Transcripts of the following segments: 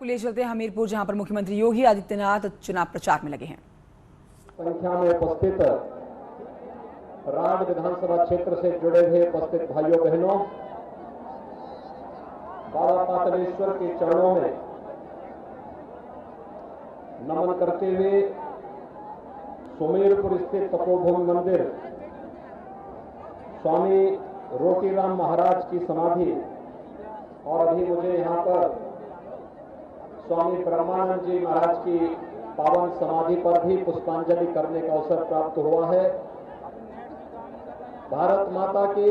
ले चलते हैं हमीरपुर, जहां पर मुख्यमंत्री योगी आदित्यनाथ चुनाव प्रचार में लगे हैं। संख्या में उपस्थित राड विधानसभा क्षेत्र से जुड़े हुए उपस्थित भाइयों बहनों, बाबा पाटलेश्वर के चरणों में नमन करते हुए सुमेरपुर स्थित तपोभूमि मंदिर स्वामी रोटीराम महाराज की समाधि और अभी मुझे यहाँ पर स्वामी ब्रह्मानंद जी महाराज की पावन समाधि पर भी पुष्पांजलि करने का अवसर प्राप्त हुआ है। भारत माता के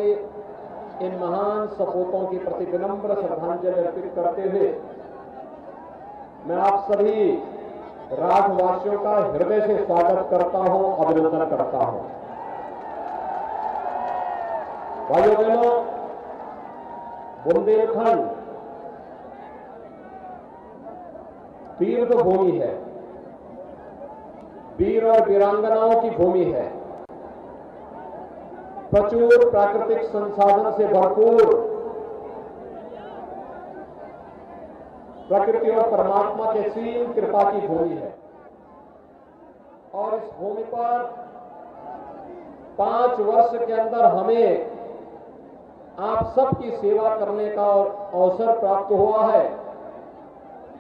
इन महान सपूतों के प्रति विनम्र श्रद्धांजलि अर्पित करते हुए मैं आप सभी राजवासियों का हृदय से स्वागत करता हूं, अभिनंदन करता हूं। भाइयों बहनों, बुंदेलखंड तीर्थ भूमि है, वीर और वीरांगनाओं की भूमि है। प्रचुर प्राकृतिक संसाधन से भरपूर, प्रकृति और परमात्मा के असीम कृपा की भूमि है और इस भूमि पर 5 वर्ष के अंदर हमें आप सबकी सेवा करने का अवसर प्राप्त हुआ है।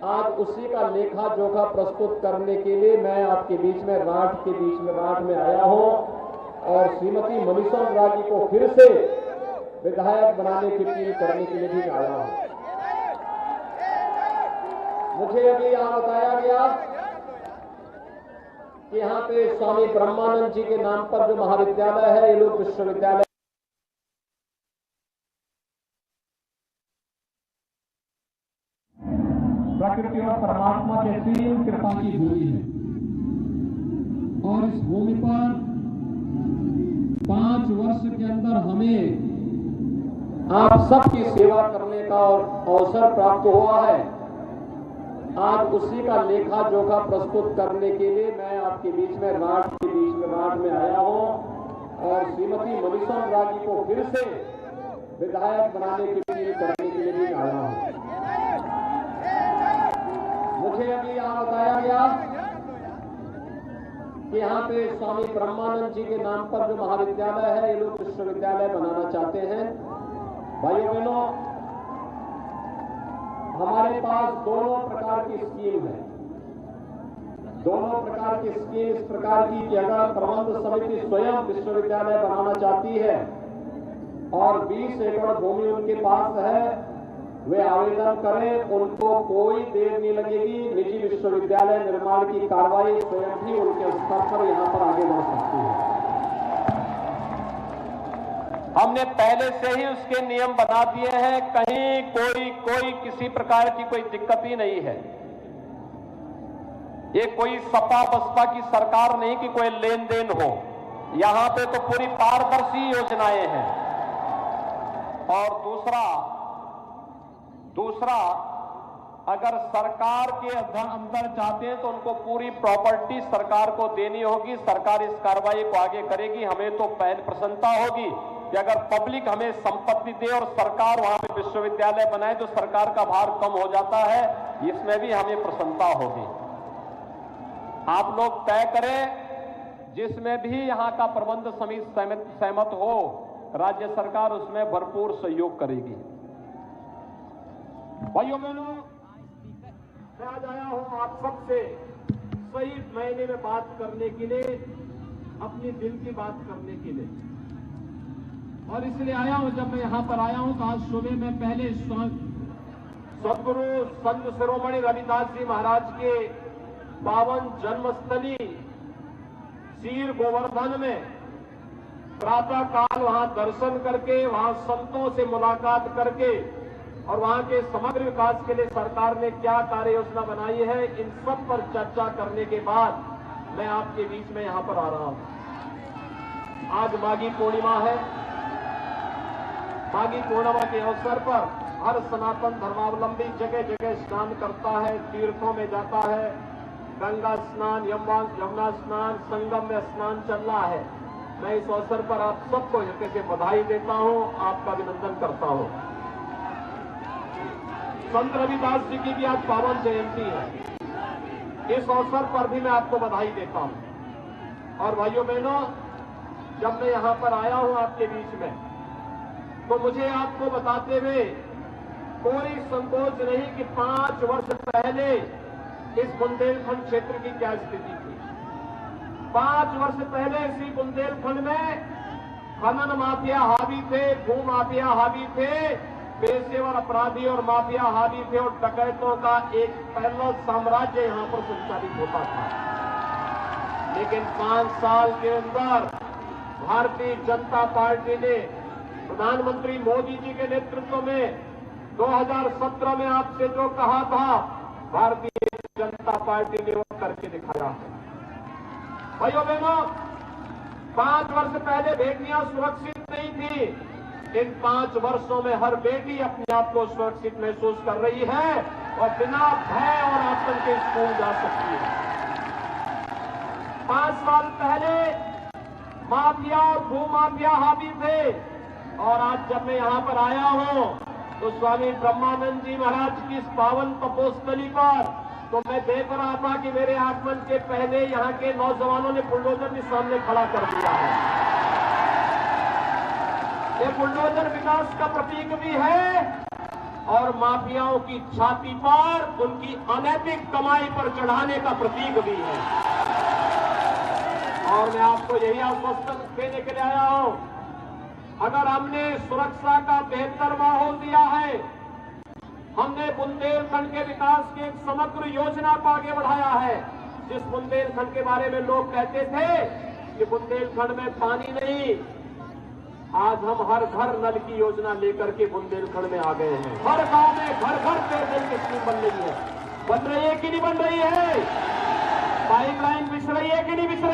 आज उसी का लेखा जोखा प्रस्तुत करने के लिए मैं आपके बीच में राठ में आया हूं और श्रीमती मनीषा राजी को फिर से विधायक बनाने की अपील करने के लिए भी आया हूं। मुझे अभी यहां बताया गया कि यहां पे स्वामी ब्रह्मानंद जी के नाम पर जो महाविद्यालय है, ये लोग विश्वविद्यालय प्रकृति और परमात्मा के असीम कृपा की भूमि है और इस भूमि पर 5 वर्ष के अंदर हमें आप सबकी सेवा करने का अवसर प्राप्त हुआ है। आज उसी का लेखा जोखा प्रस्तुत करने के लिए मैं आपके बीच में राठ में आया हूं और श्रीमती मनीषा राजी को फिर से विधायक बनाने की अपील करने के लिए भी आया हूं। मुझे अभी यहां बताया गया कि यहाँ पे स्वामी ब्रह्मानंद जी के नाम पर जो महाविद्यालय है, ये लोग विश्वविद्यालय बनाना चाहते हैं। भाइयों बहनों, हमारे पास दोनों प्रकार की स्कीम है। दोनों प्रकार की स्कीम इस प्रकार की कि अगर प्रबंध समिति स्वयं विश्वविद्यालय बनाना चाहती है और 20 एकड़ भूमि उनके पास है, वे आवेदन करें, उनको कोई देर नहीं लगेगी। निजी विश्वविद्यालय निर्माण की कार्रवाई स्वयं भी उनके स्तर पर यहां पर आगे बढ़ सकती है। हमने पहले से ही उसके नियम बना दिए हैं, कहीं कोई किसी प्रकार की कोई दिक्कत ही नहीं है। ये कोई सपा बसपा की सरकार नहीं कि कोई लेन देन हो, यहां पे तो पूरी पारदर्शी योजनाएं हैं। और दूसरा अगर सरकार के अंदर चाहते हैं तो उनको पूरी प्रॉपर्टी सरकार को देनी होगी। सरकार इस कार्रवाई को आगे करेगी। हमें तो पहले प्रसन्नता होगी कि अगर पब्लिक हमें संपत्ति दे और सरकार वहां पे विश्वविद्यालय बनाए तो सरकार का भार कम हो जाता है, इसमें भी हमें प्रसन्नता होगी। आप लोग तय करें, जिसमें भी यहाँ का प्रबंध समिति सहमत हो, राज्य सरकार उसमें भरपूर सहयोग करेगी। भाइयों बहनों, मैं आज आया हूं आप सबसे सही महीने में बात करने के लिए, अपनी दिल की बात करने के लिए। और इसलिए आया हूं, जब मैं यहां पर आया हूं तो आज सुबह में पहले सदगुरु संत शिरोमणि रविदास जी महाराज के पावन जन्मस्थली सीर गोवर्धन में प्रातः काल वहां दर्शन करके, वहां संतों से मुलाकात करके और वहां के समग्र विकास के लिए सरकार ने क्या कार्य योजना बनाई है, इन सब पर चर्चा करने के बाद मैं आपके बीच में यहां पर आ रहा हूं। आज माघी पूर्णिमा है। माघी पूर्णिमा के अवसर पर हर सनातन धर्मावलंबी जगह जगह स्नान करता है, तीर्थों में जाता है। गंगा स्नान, यमुना स्नान, संगम में स्नान चल रहा है। मैं इस अवसर पर आप सबको हृदय से बधाई देता हूं, आपका अभिनंदन करता हूं। संत रविदास जी की भी आज पावन जयंती है। इस अवसर पर भी मैं आपको बधाई देता हूं। और भाइयों बहनों, जब मैं यहां पर आया हूं आपके बीच में, तो मुझे आपको बताते हुए कोई संकोच नहीं कि 5 वर्ष पहले इस बुंदेलखंड क्षेत्र की क्या स्थिति थी। 5 वर्ष पहले इसी बुंदेलखंड में खनन माफिया हावी थे, भू माफिया हावी थे, पेशेवर अपराधी और माफिया हावी थे और डकैतों का एक पैरेलल साम्राज्य यहां पर संचालित होता था। लेकिन 5 साल के अंदर भारतीय जनता पार्टी ने प्रधानमंत्री मोदी जी के नेतृत्व में 2017 में आपसे जो कहा था, भारतीय जनता पार्टी ने वो करके दिखाया है। भाइयों बहनों, 5 वर्ष पहले बेटियां सुरक्षित नहीं थी। इन 5 वर्षों में हर बेटी अपने आप को सुरक्षित महसूस कर रही है और बिना भय और आतंक के स्कूल जा सकती है। 5 साल पहले माफिया और भू माफिया हावी थे और आज जब मैं यहां पर आया हूं तो स्वामी ब्रह्मानंद जी महाराज की इस पावन तपोस्थली पर तो मैं देख रहा था कि मेरे आगमन के पहले यहां के नौजवानों ने बुलडोजर भी सामने खड़ा कर दिया है। ये बुलडोजर विकास का प्रतीक भी है और माफियाओं की छाती पर उनकी अनैतिक कमाई पर चढ़ाने का प्रतीक भी है। और मैं आपको यही आश्वासन देने के लिए आया हूं, अगर हमने सुरक्षा का बेहतर माहौल दिया है, हमने बुंदेलखंड के विकास की एक समग्र योजना को आगे बढ़ाया है। जिस बुंदेलखंड के बारे में लोग कहते थे कि बुंदेलखंड में पानी नहीं, आज हम हर घर नल की योजना लेकर के बुंदेलखंड में आ गए हैं। हर गांव में घर घर पेयजल की स्कीम बन रही है। बन रही है कि नहीं बन रही है? पाइपलाइन बिछ रही है कि नहीं बिछ रही है?